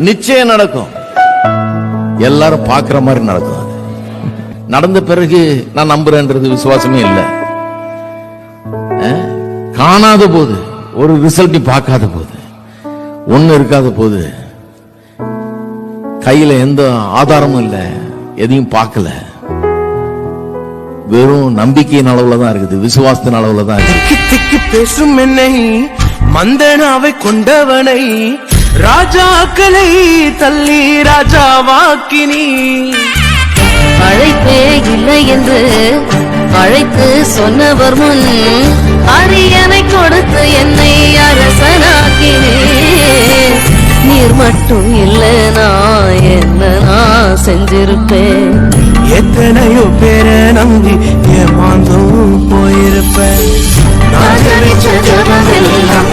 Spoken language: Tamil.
நிச்சயம் நடக்கும். எல்லாரும் பாக்குற மாதிரி நடக்கும். நடந்த பிறகு நான் நம்புறேன்றது விசுவாசமே இல்லை. காணாத போது, ஒரு ரிசல்ட் பார்க்காத போது, ஒண்ணு இருக்காத போது, கையில எந்த ஆதாரமும் இல்ல, எதையும் பார்க்கல, வெறும் நம்பிக்கையின் அளவுல தான் இருக்குது, விசுவாசத்தின் அளவுல தான் இருக்குது. திக்கி திக்கி பேசும் என்னை, மந்தனாவை கொண்டவனை, ராஜாக்களை தள்ளி ராஜாவாக்கினி. அழைப்பே இல்லை என்று அழைத்து சொன்னவர் முன் அரியணை கொடுத்து என்னை அரசனாக்கினே. நீர் மட்டும் இல்லைனா என்ன நான் செஞ்சிருப்பேன். எத்தனையோ பேரை நம்பி ஏமாந்தும் போயிருப்பேன். நான் ஜெபிச்ச ஜெபமெல்லாம்